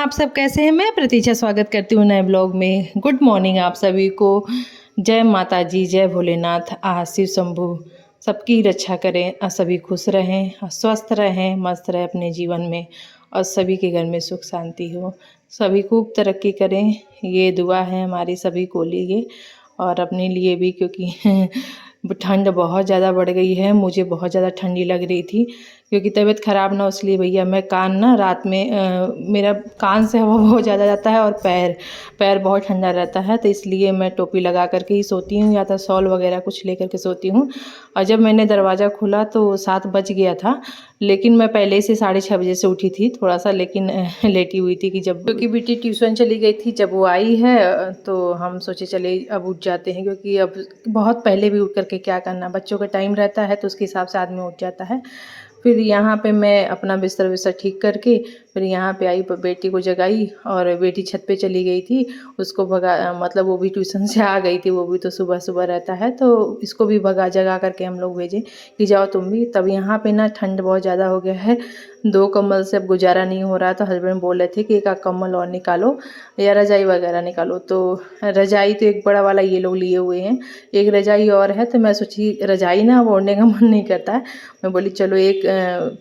आप सब कैसे हैं। मैं प्रतीक्षा स्वागत करती हूँ नए ब्लॉग में। गुड मॉर्निंग आप सभी को। जय माता जी, जय भोलेनाथ, शिव शंभू सबकी रक्षा करें और सभी खुश रहें, स्वस्थ रहें, मस्त रहें अपने जीवन में और सभी के घर में सुख शांति हो, सभी खूब तरक्की करें। ये दुआ है हमारी सभी को लिए और अपने लिए भी, क्योंकि ठंड बहुत ज़्यादा बढ़ गई है। मुझे बहुत ज़्यादा ठंडी लग रही थी क्योंकि तबीयत ख़राब ना, इसलिए भैया मैं कान ना रात में मेरा कान से हवा बहुत ज़्यादा जाता है और पैर बहुत ठंडा रहता है, तो इसलिए मैं टोपी लगा करके ही सोती हूँ या तो शॉल वगैरह कुछ ले करके सोती हूँ। और जब मैंने दरवाज़ा खोला तो 7 बज गया था, लेकिन मैं पहले से 6:30 बजे से उठी थी थोड़ा सा, लेकिन लेटी हुई थी कि जब क्योंकि बेटी ट्यूशन चली गई थी। जब वो आई है तो हम सोचे चले अब उठ जाते हैं, क्योंकि अब बहुत पहले भी उठ करके क्या करना, बच्चों का टाइम रहता है तो उसके हिसाब से आदमी उठ जाता है। फिर यहाँ पे मैं अपना बिस्तर विस्तर ठीक करके फिर यहाँ पे आई, बेटी को जगाई और बेटी छत पे चली गई थी, उसको भगा, मतलब वो भी ट्यूशन से आ गई थी, वो भी तो सुबह सुबह रहता है, तो इसको भी भगा जगा करके हम लोग भेजे कि जाओ तुम भी। तब यहाँ पे ना ठंड बहुत ज़्यादा हो गया है, 2 कंबल से अब गुजारा नहीं हो रहा, तो हस्बैंड बोल रहे थे कि एक आध कंबल और निकालो या रजाई वगैरह निकालो। तो रजाई तो एक बड़ा वाला ये लोग लिए हुए हैं, एक रजाई और है, तो मैं सोची रजाई ना अब ओढ़ने का मन नहीं करता है। मैं बोली चलो एक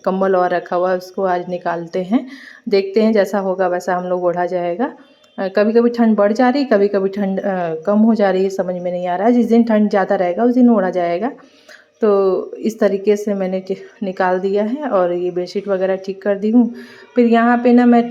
कंबल और रखा हुआ है, उसको आज निकालते हैं, देखते हैं जैसा होगा वैसा हम लोग ओढ़ा जाएगा। कभी कभी ठंड बढ़ जा रही, कभी कभी ठंड कम हो जा रही है, समझ में नहीं आ रहा है। जिस दिन ठंड ज़्यादा रहेगा उस दिन ओढ़ा जाएगा। तो इस तरीके से मैंने निकाल दिया है और ये बेडशीट वगैरह ठीक कर दी हूँ। फिर यहाँ पे ना मैं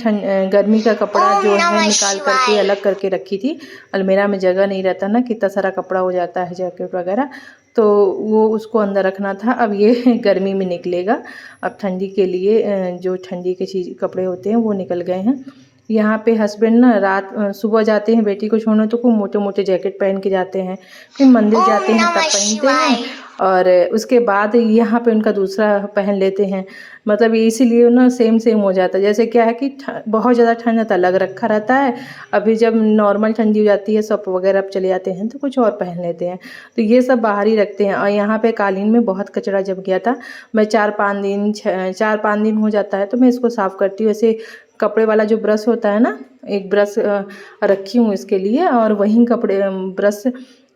गर्मी का कपड़ा जो है निकाल करके अलग करके रखी थी। अलमीरा में जगह नहीं रहता ना, कितना सारा कपड़ा हो जाता है, जैकेट वगैरह, तो वो उसको अंदर रखना था। अब ये गर्मी में निकलेगा, अब ठंडी के लिए जो ठंडी के चीज़ कपड़े होते हैं वो निकल गए हैं। यहाँ पे हस्बैंड ना सुबह जाते हैं बेटी को छोड़ने, तो खूब मोटे मोटे जैकेट पहन के जाते हैं, फिर मंदिर जाते हैं तब पहनते हैं, और उसके बाद यहाँ पे उनका दूसरा पहन लेते हैं। मतलब ये इसीलिए ना सेम सेम हो जाता है। जैसे क्या है कि बहुत ज़्यादा ठंड है तो अलग रखा रहता है, अभी जब नॉर्मल ठंडी हो जाती है, सब वगैरह अब चले जाते हैं तो कुछ और पहन लेते हैं, तो ये सब बाहर ही रखते हैं। और यहाँ पे कालीन में बहुत कचरा जम गया था, मैं 4-5 दिन हो जाता है तो मैं इसको साफ़ करती हूँ। ऐसे कपड़े वाला जो ब्रश होता है ना, एक ब्रश रखी हूँ इसके लिए, और वहीं कपड़े ब्रश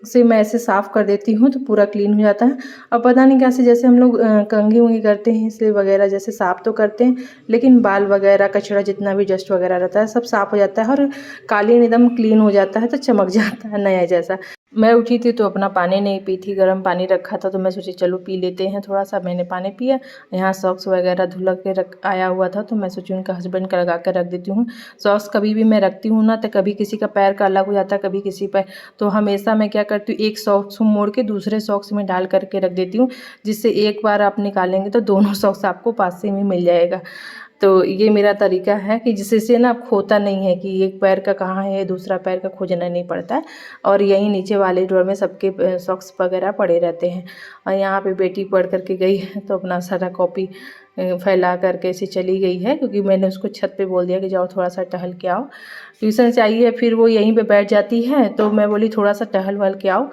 से मैं ऐसे साफ़ कर देती हूँ तो पूरा क्लीन हो जाता है। अब पता नहीं कैसे, जैसे हम लोग कंघी उंगी करते हैं इसलिए वगैरह जैसे साफ़ तो करते हैं, लेकिन बाल वगैरह कचरा जितना भी डस्ट वगैरह रहता है सब साफ़ हो जाता है और कालीन एकदम क्लीन हो जाता है, तो चमक जाता है नया जैसा। मैं उठी थी तो अपना पानी नहीं पी थी, गर्म पानी रखा था तो मैं सोची चलो पी लेते हैं थोड़ा सा। मैंने पानी पिया। यहाँ सॉक्स वगैरह धुल के आया हुआ था, तो मैं सोची उनका हस्बैंड का लगा कर रख देती हूँ। सॉक्स कभी भी मैं रखती हूँ ना, तो कभी किसी का पैर का अलग हो जाता है, कभी किसी पैर, तो हमेशा मैं क्या करती हूँ, एक सॉक्स को मोड़ के दूसरे सॉक्स में डाल करके रख देती हूँ, जिससे एक बार आप निकालेंगे तो दोनों सॉक्स आपको पास में मिल जाएगा। तो ये मेरा तरीका है कि जिससे ना खोता नहीं है कि एक पैर का कहाँ है, दूसरा पैर का खोजना नहीं पड़ता है। और यहीं नीचे वाले ड्रॉर में सबके सॉक्स वगैरह पड़े रहते हैं। और यहाँ पे बेटी पढ़ करके गई है तो अपना सारा कॉपी फैला करके ऐसे चली गई है, क्योंकि मैंने उसको छत पे बोल दिया कि जाओ थोड़ा सा टहल के आओ। ट्यूशन से आई है फिर वो यहीं पे बैठ जाती है, तो मैं बोली थोड़ा सा टहल वहल के आओ,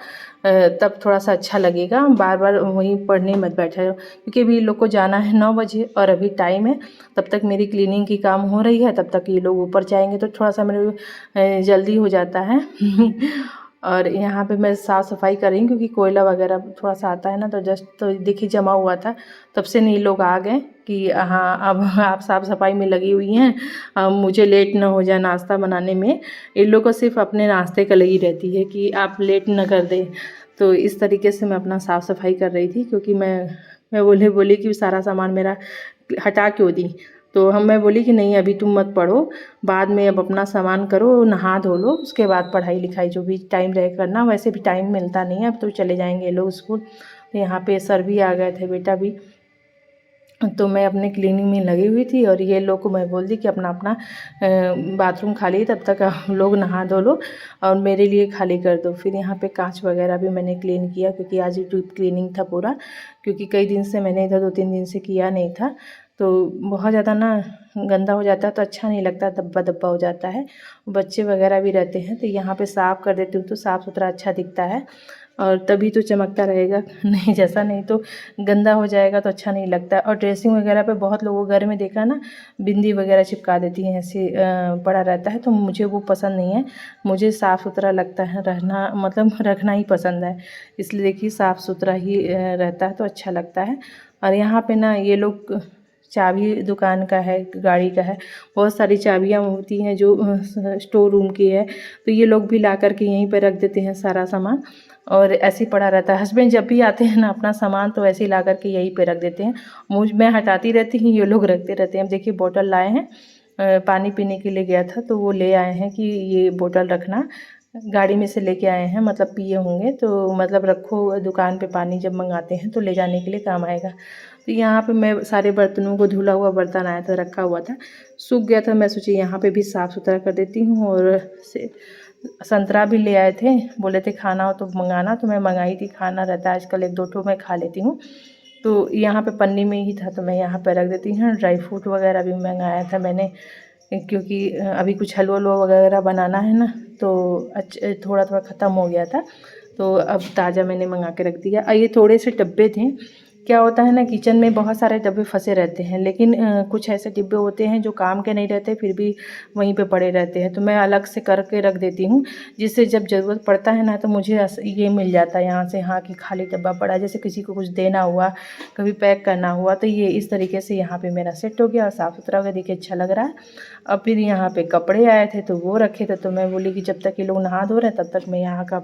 तब थोड़ा सा अच्छा लगेगा, बार बार वहीं पढ़ने मत बैठा जाओ, क्योंकि अभी लोग को जाना है 9 बजे और अभी टाइम है। तब तक मेरी क्लीनिंग की काम हो रही है, तब तक ये लोग ऊपर जाएंगे तो थोड़ा सा मेरे जल्दी हो जाता है। और यहाँ पे मैं साफ़ सफाई कर रही हूँ, क्योंकि कोयला वगैरह थोड़ा सा आता है ना, तो जस्ट तो देखिए जमा हुआ था, तब से नहीं लोग आ गए कि हाँ अब आप साफ़ सफाई में लगी हुई हैं, मुझे लेट ना हो जाए नाश्ता बनाने में। इन लोग को सिर्फ अपने नाश्ते का लगी रहती है कि आप लेट ना कर दें। तो इस तरीके से मैं अपना साफ़ सफाई कर रही थी, क्योंकि मैं बोली कि सारा सामान मेरा हटा क्यों दी, तो मैं बोली कि नहीं अभी तुम मत पढ़ो, बाद में अब अपना सामान करो, नहा धो लो, उसके बाद पढ़ाई लिखाई जो भी टाइम रहे करना। वैसे भी टाइम मिलता नहीं है, अब तो चले जाएंगे ये लोग स्कूल। तो यहाँ पे सर भी आ गए थे, बेटा भी, तो मैं अपने क्लीनिंग में लगी हुई थी और ये लोग को मैं बोल दी कि अपना अपना बाथरूम खाली है, तब तक हम लोग नहा धो लो और मेरे लिए खाली कर दो। फिर यहाँ पे कांच वगैरह भी मैंने क्लीन किया, क्योंकि आज डीप क्लीनिंग था पूरा, क्योंकि कई दिन से मैंने इधर 2-3 दिन से किया नहीं था, तो बहुत ज़्यादा ना गंदा हो जाता है तो अच्छा नहीं लगता, धब्बा धब्बा हो जाता है, बच्चे वगैरह भी रहते हैं, तो यहाँ पे साफ़ कर देती हूँ तो साफ़ सुथरा अच्छा दिखता है। और तभी तो चमकता रहेगा। नहीं जैसा नहीं तो गंदा हो जाएगा तो अच्छा नहीं लगता। और ड्रेसिंग वगैरह पे बहुत लोगों घर में देखा ना, बिंदी वगैरह चिपका देती हैं, ऐसे पड़ा रहता है, तो मुझे वो पसंद नहीं है। मुझे साफ़ सुथरा लगता है रहना, मतलब रखना ही पसंद है। इसलिए देखिए साफ़ सुथरा ही रहता है तो अच्छा लगता है। और यहाँ पे ना ये लोग चाबी दुकान का है, गाड़ी का है, बहुत सारी चाबियाँ होती हैं जो स्टोर रूम की है, तो ये लोग भी ला कर के यहीं पे रख देते हैं सारा सामान, और ऐसे ही पड़ा रहता है। हस्बैंड जब भी आते हैं ना अपना सामान तो ऐसे ही ला कर के यहीं पे रख देते हैं। मैं हटाती रहती हूँ, ये लोग रखते रहते हैं। अब देखिए बोतल लाए हैं, पानी पीने के लिए गया था तो वो ले आए हैं कि ये बोतल रखना, गाड़ी में से लेके आए हैं, मतलब पिए होंगे तो मतलब रखो, दुकान पे पानी जब मंगाते हैं तो ले जाने के लिए काम आएगा। तो यहाँ पे मैं सारे बर्तनों को, धुला हुआ बर्तन आया था रखा हुआ था, सूख गया था, मैं सोची यहाँ पे भी साफ़ सुथरा कर देती हूँ। और संतरा भी ले आए थे, बोले थे खाना हो तो मंगाना, तो मैं मंगाई थी, खाना रहता है आजकल, एक दो ठो मैं खा लेती हूँ। तो यहाँ पे पन्नी में ही था तो मैं यहाँ पे रख देती हूँ। ड्राई फ्रूट वगैरह भी मंगाया था मैंने, क्योंकि अभी कुछ हलवा वलवा वगैरह बनाना है ना, तो थोड़ा थोड़ा ख़त्म हो गया था, तो अब ताज़ा मैंने मंगा के रख दिया। ये थोड़े से डब्बे थे, क्या होता है ना किचन में बहुत सारे डब्बे फंसे रहते हैं, लेकिन कुछ ऐसे डिब्बे होते हैं जो काम के नहीं रहते फिर भी वहीं पे पड़े रहते हैं, तो मैं अलग से करके रख देती हूँ, जिससे जब ज़रूरत पड़ता है ना तो मुझे ये मिल जाता है यहाँ से, हाँ कि खाली डब्बा पड़ा, जैसे किसी को कुछ देना हुआ, कभी पैक करना हुआ, तो ये इस तरीके से यहाँ पे मेरा सेट हो गया और साफ़ सुथरा हो गया, देखिए अच्छा लग रहा है। अब फिर यहाँ पे कपड़े आए थे तो वो रखे थे, तो मैं बोली कि जब तक ये लोग नहा धो रहे हैं तब तक मैं यहाँ का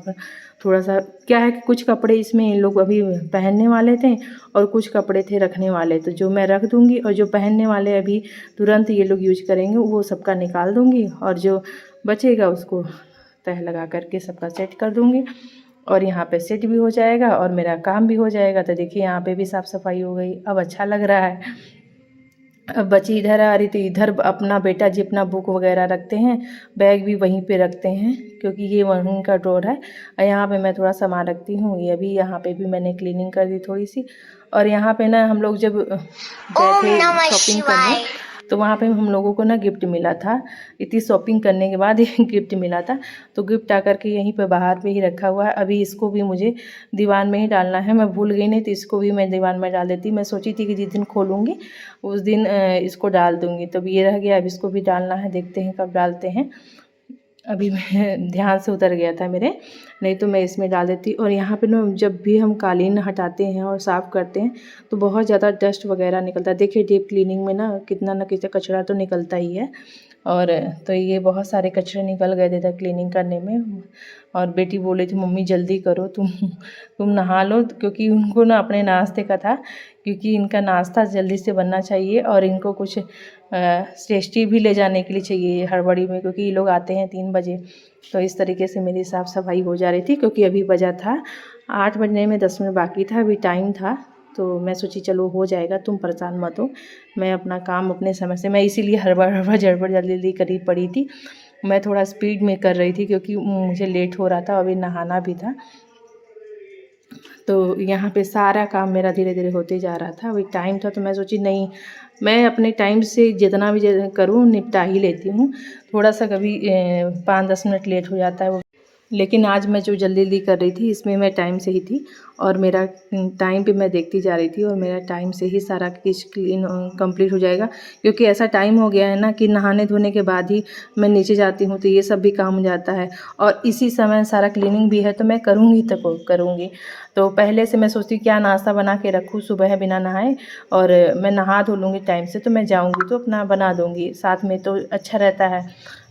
थोड़ा सा, क्या है कि कुछ कपड़े इसमें इन लोग अभी पहनने वाले थे और कुछ कपड़े थे रखने वाले, तो जो मैं रख दूँगी और जो पहनने वाले अभी तुरंत ये लोग यूज करेंगे वो सबका निकाल दूँगी, और जो बचेगा उसको तह लगा करके सबका सेट कर दूँगी, और यहाँ पे सेट भी हो जाएगा और मेरा काम भी हो जाएगा। तो देखिए यहाँ पे भी साफ़ सफाई हो गई, अब अच्छा लग रहा है। अब बच्ची इधर आ रही थी, इधर अपना बेटा जी अपना बुक वगैरह रखते हैं, बैग भी वहीं पे रखते हैं क्योंकि ये वहीं का ड्रॉर है। और यहाँ पे मैं थोड़ा सामान रखती हूँ, ये भी यहाँ पे भी मैंने क्लीनिंग कर दी थोड़ी सी। और यहाँ पे ना हम लोग जब गए थे शॉपिंग करने तो वहाँ पे हम लोगों को ना गिफ्ट मिला था, इतनी शॉपिंग करने के बाद ये गिफ्ट मिला था, तो गिफ्ट आकर के यहीं पे बाहर पे ही रखा हुआ है। अभी इसको भी मुझे दीवान में ही डालना है, मैं भूल गई नहीं तो इसको भी मैं दीवान में डाल देती। मैं सोची थी कि जिस दिन खोलूँगी उस दिन इसको डाल दूँगी, तो ये रह गया, अब इसको भी डालना है, देखते हैं कब डालते हैं। अभी मैं ध्यान से उतर गया था मेरे, नहीं तो मैं इसमें डाल देती। और यहाँ पे ना जब भी हम कालीन हटाते हैं और साफ़ करते हैं तो बहुत ज़्यादा डस्ट वगैरह निकलता है। देखिए डीप क्लीनिंग में ना कितना कचरा तो निकलता ही है, और तो ये बहुत सारे कचरे निकल गए थे क्लीनिंग करने में। और बेटी बोली थी मम्मी जल्दी करो, तुम नहा लो, क्योंकि उनको ना अपने नाश्ते का था, क्योंकि इनका नाश्ता जल्दी से बनना चाहिए और इनको कुछ टेस्टी भी ले जाने के लिए चाहिए हड़बड़ी में, क्योंकि ये लोग आते हैं 3 बजे। तो इस तरीके से मेरी साफ़ सफाई हो जा रही थी, क्योंकि अभी बजा था 8 बजने में 10 मिनट बाकी था, अभी टाइम था, तो मैं सोची चलो हो जाएगा, तुम परेशान मत हो, मैं अपना काम अपने समय से, मैं इसीलिए हड़बड़ जड़बड़ जल्दी करी पड़ी थी। मैं थोड़ा स्पीड में कर रही थी क्योंकि मुझे लेट हो रहा था, अभी नहाना भी था, तो यहाँ पे सारा काम मेरा धीरे धीरे होते जा रहा था। अभी टाइम था तो मैं सोची नहीं, मैं अपने टाइम से जितना भी करूँ निपटा ही लेती हूँ। थोड़ा सा कभी 5-10 मिनट लेट हो जाता है वो, लेकिन आज मैं जो जल्दी जल्दी कर रही थी इसमें मैं टाइम से ही थी, और मेरा टाइम पे मैं देखती जा रही थी, और मेरा टाइम से ही सारा किच क्लीन कंप्लीट हो जाएगा। क्योंकि ऐसा टाइम हो गया है ना कि नहाने धोने के बाद ही मैं नीचे जाती हूँ, तो ये सब भी काम हो जाता है, और इसी समय सारा क्लीनिंग भी है, तो मैं करूँगी तो करूँगी। तो पहले से मैं सोचती क्या नाश्ता बना के रखूँ सुबह बिना नहाए, और मैं नहा धो लूँगी टाइम से, तो मैं जाऊँगी तो अपना बना दूँगी साथ में, तो अच्छा रहता है।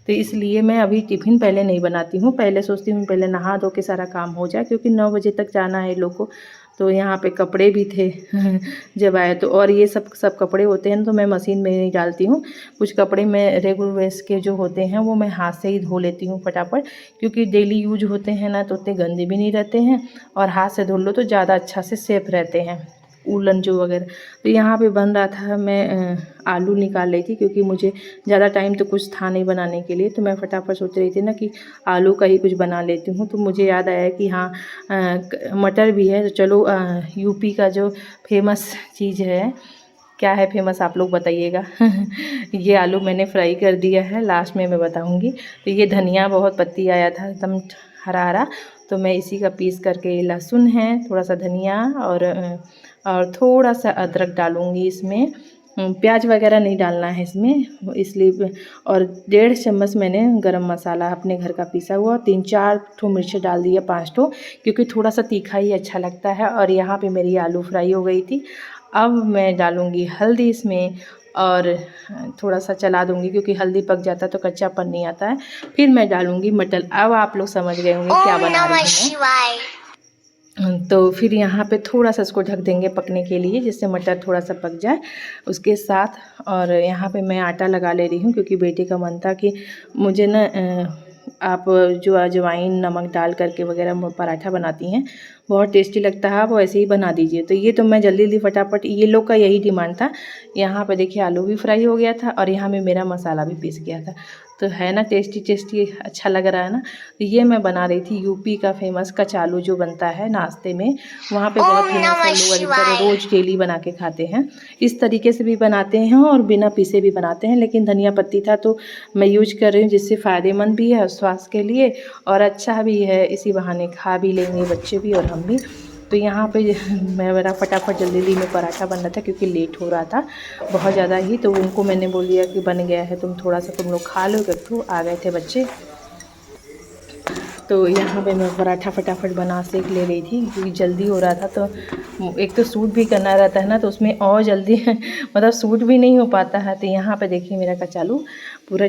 तो इसलिए मैं अभी टिफ़िन पहले नहीं बनाती हूँ, पहले सोचती हूँ पहले नहा धो के सारा काम हो जाए, क्योंकि 9 बजे तक जाना है लोग को। तो यहाँ पे कपड़े भी थे जब आए तो, और ये सब कपड़े होते हैं तो मैं मशीन में नहीं डालती हूँ। कुछ कपड़े मैं रेगुलर बेस के जो होते हैं वो मैं हाथ से ही धो लेती हूँ फटाफट, क्योंकि डेली यूज होते हैं ना, तो उतने गंदे भी नहीं रहते हैं, और हाथ से धो लो तो ज़्यादा अच्छा से सेफ रहते हैं, उलन जो वगैरह। तो यहाँ पे बन रहा था, मैं आलू निकाल रही थी, क्योंकि मुझे ज़्यादा टाइम तो कुछ था नहीं बनाने के लिए, तो मैं फटाफट सोच रही थी ना कि आलू का ही कुछ बना लेती हूँ। तो मुझे याद आया कि हाँ मटर भी है, तो चलो यूपी का जो फेमस चीज़ है, क्या है फेमस आप लोग बताइएगा ये आलू मैंने फ्राई कर दिया है, लास्ट में मैं बताऊँगी। तो ये धनिया बहुत पत्ती आया था एकदम हरा हरा, तो मैं इसी का पीस करके, लहसुन है, थोड़ा सा धनिया और थोड़ा सा अदरक डालूँगी इसमें। प्याज वगैरह नहीं डालना है इसमें, इसलिए। और 1.5 चम्मच मैंने गरम मसाला अपने घर का पीसा हुआ, 3-4 ठो मिर्च डाल दिया, 5 ठो, क्योंकि थोड़ा सा तीखा ही अच्छा लगता है। और यहाँ पे मेरी आलू फ्राई हो गई थी। अब मैं डालूँगी हल्दी इसमें और थोड़ा सा चला दूँगी, क्योंकि हल्दी पक जाता है तो कच्चापन नहीं आता है। फिर मैं डालूँगी मटर। अब आप लोग समझ गए होंगे क्या बना रही हूँ मैं। तो फिर यहाँ पे थोड़ा सा इसको ढक देंगे पकने के लिए, जिससे मटर थोड़ा सा पक जाए उसके साथ। और यहाँ पे मैं आटा लगा ले रही हूँ, क्योंकि बेटे का मन था कि मुझे ना आप जो अजवाइन नमक डाल करके वगैरह पराठा बनाती हैं, बहुत टेस्टी लगता है, आप वैसे ही बना दीजिए। तो ये तो मैं जल्दी जल्दी फटाफट, ये लोग का यही डिमांड था। यहाँ पे देखिए आलू भी फ्राई हो गया था और यहाँ में मेरा मसाला भी पीस गया था। तो है ना टेस्टी टेस्टी, अच्छा लग रहा है ना। तो ये मैं बना रही थी यूपी का फेमस कचालू जो बनता है नाश्ते में, वहाँ पे बहुत फेमस है, लोग अधिकतर रोज़ डेली बना के खाते हैं। इस तरीके से भी बनाते हैं और बिना पीसे भी बनाते हैं, लेकिन धनिया पत्ती था तो मैं यूज कर रही हूँ, जिससे फ़ायदेमंद भी है स्वास्थ्य के लिए और अच्छा भी है। इसी बहाने खा भी लेंगे बच्चे भी और हम भी। तो यहाँ पे मेरा फटाफट जल्दी जल्दी में पराठा बन रहा था, क्योंकि लेट हो रहा था बहुत ज़्यादा ही। तो उनको मैंने बोल दिया कि बन गया है, तुम थोड़ा सा तुम लोग खा लो, क्योंकि आ गए थे बच्चे। तो यहाँ पे मैं पराठा फटाफट बना सेक ले रही थी, क्योंकि जल्दी हो रहा था। तो एक तो सूट भी करना रहता है ना, तो उसमें और जल्दी मतलब सूट भी नहीं हो पाता है। तो यहाँ पे देखिए मेरा कचालू पूरा,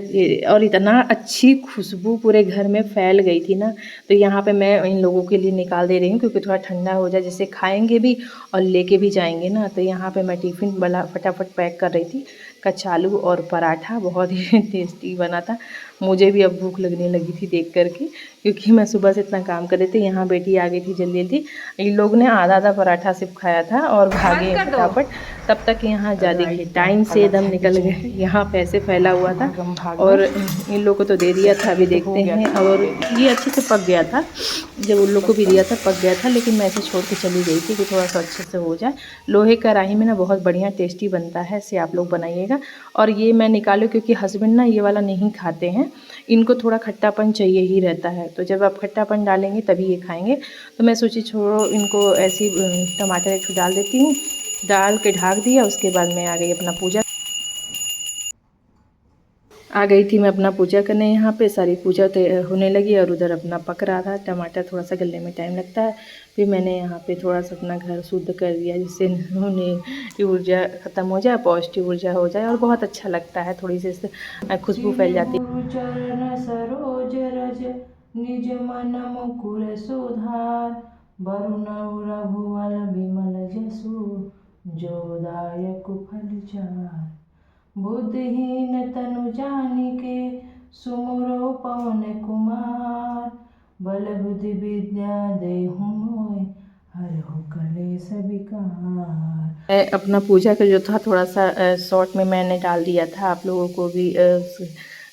और इतना अच्छी खुशबू पूरे घर में फैल गई थी ना। तो यहाँ पे मैं इन लोगों के लिए निकाल दे रही हूँ, क्योंकि थोड़ा ठंडा हो जाए, जिससे खाएंगे भी और लेके भी जाएंगे ना। तो यहाँ पे मैं टिफ़िन वाला फटाफट पैक कर रही थी। कचालू और पराठा बहुत ही टेस्टी बना था। मुझे भी अब भूख लगने लगी थी देख करके, क्योंकि मैं सुबह से इतना काम कर रही थी। यहाँ बेटी आ गई थी जल्दी जल्दी, इन लोग ने आधा आधा पराठा सिर्फ खाया था और भागे फटाफट। तब तक यहाँ जा देखिए टाइम से एकदम निकल गए। यहाँ पैसे फैला हुआ था और इन लोग को तो दे दिया था, अभी देखते हैं। और ये अच्छे से पक गया था, जब उन लोग को भी दिया था पक गया था, लेकिन मैं ऐसे छोड़ के चली गई थी कि थोड़ा सा अच्छे से हो जाए। लोहे कढ़ाई में ना बहुत बढ़िया टेस्टी बनता है, ऐसे आप लोग बनाइएगा। और ये मैं निकालूँ क्योंकि हस्बैंड ना ये वाला नहीं खाते हैं, इनको थोड़ा खट्टापन चाहिए ही रहता है। तो जब आप खट्टापन डालेंगे तभी ये खाएंगे। तो मैं सोची छोड़ो इनको, ऐसी टमाटर एक डाल देती हूँ, डाल के ढक दिया। उसके बाद मैं आ गई अपना पूजा, आ गई थी मैं अपना पूजा करने। यहाँ पे सारी पूजा होने लगी और उधर अपना पक रहा था। टमाटर थोड़ा सा गलने में टाइम लगता है। फिर मैंने यहाँ पे थोड़ा सा अपना घर शुद्ध कर दिया, जिससे उन्हें ऊर्जा ख़त्म हो जाए, पॉजिटिव ऊर्जा हो जाए और बहुत अच्छा लगता है, थोड़ी सी खुशबू फैल जाती है। चरण सरोज रज निज मन मुकुर सुधार, वरुण रघुवर विमल जसु जो दायक फल चार, बुद्धिहीन तनु जानिके सुमिरो पवन कुमार, बल बुद्धि विद्या देहु मोय हरहु कलेस विकार। अपना पूजा का जो था थोड़ा सा शॉर्ट में मैंने डाल दिया था, आप लोगों को भी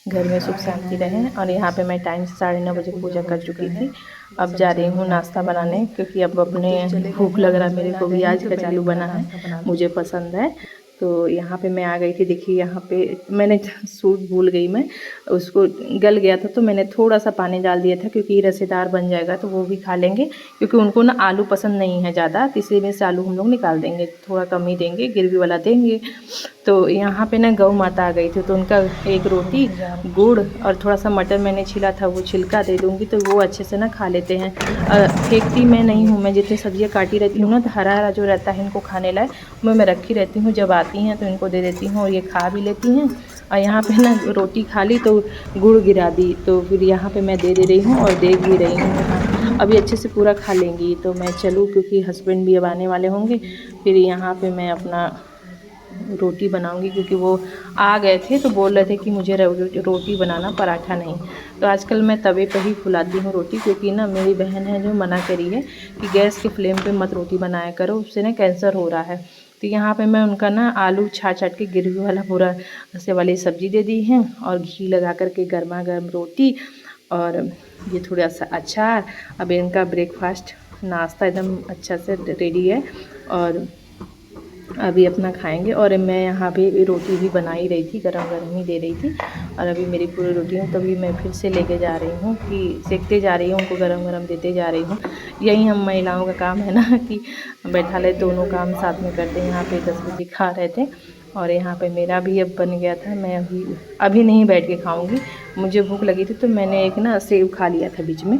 घर में सुख शांति रहे। और यहाँ पे मैं टाइम से 9:30 बजे पूजा कर चुकी थी। अब जा रही हूँ नाश्ता बनाने, क्योंकि अब अपने भूख लग रहा है मेरे को भी। आज कचालू बना है, मुझे पसंद है। तो यहाँ पे मैं आ गई थी। देखिए यहाँ पे मैंने सूट भूल गई, मैं उसको गल गया था तो मैंने थोड़ा सा पानी डाल दिया था, क्योंकि रसेदार बन जाएगा तो वो भी खा लेंगे। क्योंकि उनको ना आलू पसंद नहीं है ज़्यादा, तो इसी में से आलू हम लोग निकाल देंगे, थोड़ा कम ही देंगे, ग्रेवी वाला देंगे। तो यहाँ पे ना गौ माता आ गई थी, तो उनका एक रोटी गुड़ और थोड़ा सा मटर मैंने छिला था, वो छिलका दे दूँगी तो वो अच्छे से ना खा लेते हैं। फेंकती मैं नहीं हूँ, मैं जितनी सब्जियाँ काटी रहती हूँ ना, तो हरा हरा जो रहता है इनको खाने लायक मैं रखी रहती हूँ। जब आती हैं तो इनको दे देती हूँ और ये खा भी लेती हैं। और यहाँ पे ना रोटी खा ली तो गुड़ गिरा दी, तो फिर यहाँ पे मैं दे रही हूँ और देख भी रही हूँ। अभी अच्छे से पूरा खा लेंगी तो मैं चलूँ, क्योंकि हस्बैंड भी अब आने वाले होंगे। फिर यहाँ पे मैं अपना रोटी बनाऊंगी, क्योंकि वो आ गए थे तो बोल रहे थे कि मुझे रोटी बनाना, पराठा नहीं। तो आजकल मैं तवे पर ही फुलाती हूँ रोटी, क्योंकि ना मेरी बहन है जो मना करी है कि गैस के फ्लेम पे मत रोटी बनाया करो, उससे ना कैंसर हो रहा है। तो यहाँ पे मैं उनका ना आलू छाट के ग्रेवी वाला पूरा ऐसे वाली सब्ज़ी दे दी है, और घी लगा करके गर्मा गर्म रोटी और ये थोड़ा सा अचार। अब इनका ब्रेकफास्ट नाश्ता एकदम अच्छा से रेडी है। और अभी अपना खाएंगे। और मैं यहाँ पे रोटी भी बना ही रही थी, गरम गरम ही दे रही थी। और अभी मेरी पूरी रोटी है, तभी मैं फिर से लेके जा रही हूँ कि सेकते जा रही हूँ, उनको गरम गरम देते जा रही हूँ। यही हम महिलाओं का काम है ना कि बैठा ले दोनों काम साथ में करते हैं। यहाँ पे 10 बजे खा रहे थे और यहाँ पे मेरा भी अब बन गया था। मैं अभी नहीं बैठ के खाऊँगी, मुझे भूख लगी थी तो मैंने एक ना सेव खा लिया था बीच में।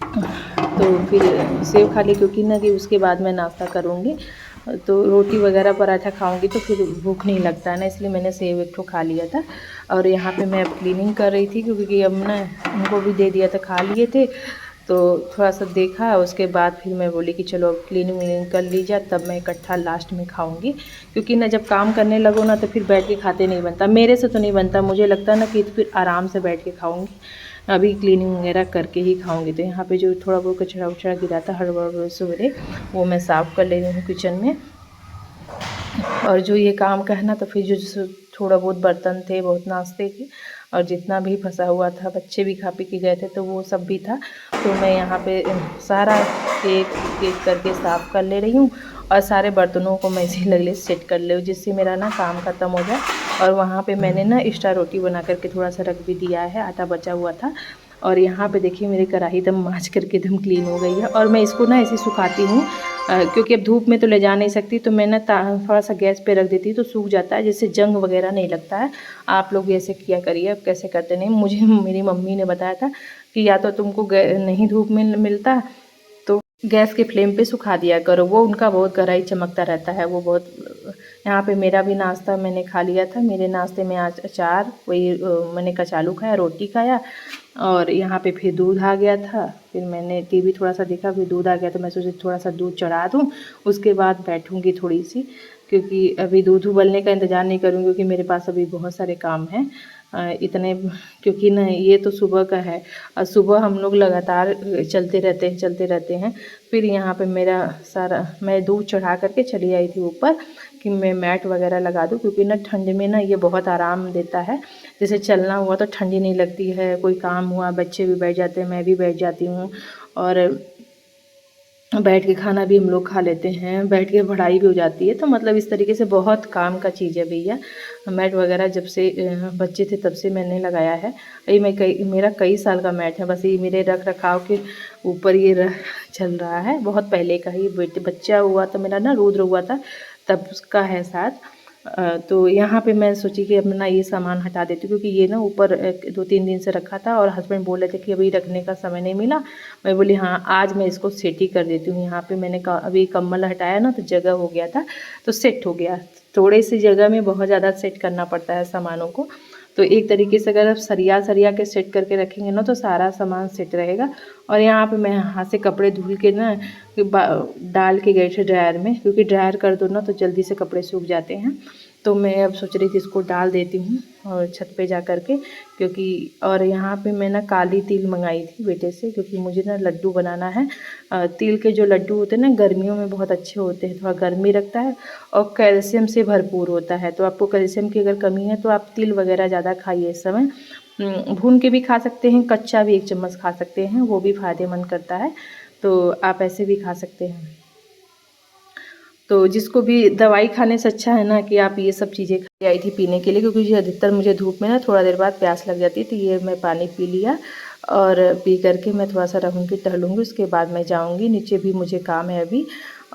तो फिर सेव खा ली क्योंकि ना कि उसके बाद मैं नाश्ता करूँगी तो रोटी वगैरह पराठा खाऊंगी तो फिर भूख नहीं लगता है ना, इसलिए मैंने सेव एक ठो खा लिया था। और यहाँ पे मैं अब क्लीनिंग कर रही थी क्योंकि अब ना उनको भी दे दिया था, खा लिए थे तो थोड़ा सा देखा। उसके बाद फिर मैं बोली कि चलो अब क्लीनिंग व्लीनिंग कर ली जाए, तब मैं इकट्ठा लास्ट में खाऊंगी। क्योंकि ना जब काम करने लगो ना तो फिर बैठ के खाते नहीं बनता, मेरे से तो नहीं बनता। मुझे लगता है ना कि फिर आराम से बैठ के खाऊंगी, अभी क्लीनिंग वगैरह करके ही खाऊंगी। तो यहाँ पे जो थोड़ा बहुत कचरा उचड़ा गिरा था हड़बड़ सवेरे, वो मैं साफ़ कर ले रही हूँ किचन में। और जो ये काम का है ना, तो फिर जो थोड़ा बहुत बर्तन थे, बहुत नाश्ते के, और जितना भी फंसा हुआ था, बच्चे भी खा पी के गए थे तो वो सब भी था। तो मैं यहाँ पे सारा एक एक करके साफ़ कर ले रही हूँ और सारे बर्तनों को मैं इसी लगले सेट कर ले, जिससे मेरा ना काम ख़त्म हो जाए। और वहाँ पे मैंने ना एक्स्ट्रा रोटी बना करके थोड़ा सा रख भी दिया है, आटा बचा हुआ था। और यहाँ पे देखिए मेरी कढ़ाई एकदम मांज करके एकदम क्लीन हो गई है। और मैं इसको ना ऐसे सुखाती हूँ क्योंकि अब धूप में तो ले जा नहीं सकती, तो मैं ना थोड़ा सा गैस पे रख देती तो सूख जाता है, जिससे जंग वगैरह नहीं लगता है। आप लोग भी ऐसे किया करिए, अब कैसे करते नहीं। मुझे मेरी मम्मी ने बताया था कि या तो तुमको नहीं धूप में मिलता तो गैस के फ्लेम पे सुखा दिया करो, वो उनका बहुत कढ़ाई चमकता रहता है। वो बहुत यहाँ पे मेरा भी नाश्ता मैंने खा लिया था। मेरे नाश्ते में आज अचार, वही मैंने कचालू खाया, रोटी खाया, और यहाँ पे फिर दूध आ गया था। फिर मैंने टीवी थोड़ा सा देखा, फिर दूध आ गया तो मैं सोची थोड़ा सा दूध चढ़ा दूँ, उसके बाद बैठूँगी थोड़ी सी, क्योंकि अभी दूध उबलने का इंतज़ार नहीं करूँगी क्योंकि मेरे पास अभी बहुत सारे काम हैं इतने। क्योंकि ना ये तो सुबह का है और सुबह हम लोग लगातार चलते रहते हैं। फिर यहाँ पे मेरा सारा, मैं दूध चढ़ा करके चली आई थी ऊपर कि मैं मैट वगैरह लगा दूँ, क्योंकि ना ठंड में ना ये बहुत आराम देता है। जैसे चलना हुआ तो ठंडी नहीं लगती है, कोई काम हुआ बच्चे भी बैठ जाते हैं, मैं भी बैठ जाती हूँ, और बैठ के खाना भी हम लोग खा लेते हैं, बैठ के पढ़ाई भी हो जाती है। तो मतलब इस तरीके से बहुत काम का चीज़ है भैया। मैट वगैरह जब से बच्चे थे तब से मैंने लगाया है। ये मेरा कई साल का मैट है, बस ये मेरे रख रखाव के ऊपर ये चल रहा है। बहुत पहले का ही, बच्चा हुआ तो मेरा ना रुद्र हुआ था तब उसका है साथ। तो यहाँ पे मैं सोची कि अपना ये सामान हटा देती हूँ, क्योंकि ये ना ऊपर 2-3 दिन से रखा था और हस्बैंड बोल रहे थे कि अभी रखने का समय नहीं मिला। मैं बोली हाँ आज मैं इसको सेट ही कर देती हूँ। यहाँ पे मैंने अभी कम्बल हटाया ना तो जगह हो गया था, तो सेट हो गया। थोड़ी सी जगह में बहुत ज़्यादा सेट करना पड़ता है सामानों को। तो एक तरीके से अगर आप सरिया के सेट करके रखेंगे ना तो सारा सामान सेट रहेगा। और यहाँ पे मैं हाथ से कपड़े धुल के ना डाल के गए थे ड्रायर में, क्योंकि ड्रायर कर दो ना तो जल्दी से कपड़े सूख जाते हैं। तो मैं अब सोच रही थी इसको डाल देती हूँ और छत पे जा कर के, क्योंकि और यहाँ पे मैं ना काली तिल मंगाई थी बेटे से, क्योंकि मुझे ना लड्डू बनाना है। तिल के जो लड्डू होते हैं ना गर्मियों में बहुत अच्छे होते हैं, थोड़ा गर्मी रखता है और कैल्शियम से भरपूर होता है। तो आपको कैल्शियम की अगर कमी है तो आप तिल वगैरह ज़्यादा खाइए इस समय। भून के भी खा सकते हैं, कच्चा भी 1 चम्मच खा सकते हैं, वो भी फ़ायदेमंद करता है। तो आप ऐसे भी खा सकते हैं। तो जिसको भी दवाई खाने से अच्छा है ना कि आप ये सब चीज़ें खा आई थी पीने के लिए, क्योंकि अधिकतर मुझे धूप में ना थोड़ा देर बाद प्यास लग जाती है। तो ये मैं पानी पी लिया और पी करके मैं थोड़ा सा रहूँगी, टहलूँगी, उसके बाद मैं जाऊँगी नीचे, भी मुझे काम है अभी।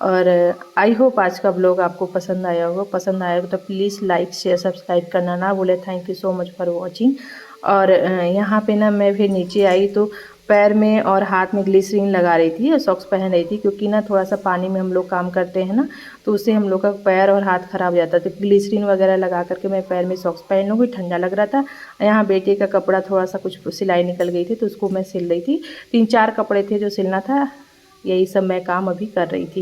और आई होप आज का ब्लॉग आपको पसंद आया होगा। पसंद आया तो प्लीज़ लाइक शेयर सब्सक्राइब करना ना भूले। Thank you so much for watching. और यहाँ पे ना मैं फिर नीचे आई तो पैर में और हाथ में ग्लिसरीन लगा रही थी और सॉक्स पहन रही थी, क्योंकि ना थोड़ा सा पानी में हम लोग काम करते हैं ना तो उससे हम लोग का पैर और हाथ ख़राब हो जाता है। तो ग्लिसरीन वगैरह लगा करके मैं पैर में सॉक्स पहन लूँगी, ठंडा लग रहा था। यहाँ बेटे का कपड़ा थोड़ा सा कुछ सिलाई निकल गई थी तो उसको मैं सिल रही थी। 3-4 कपड़े थे जो सिलना था, यही सब मैं काम अभी कर रही थी।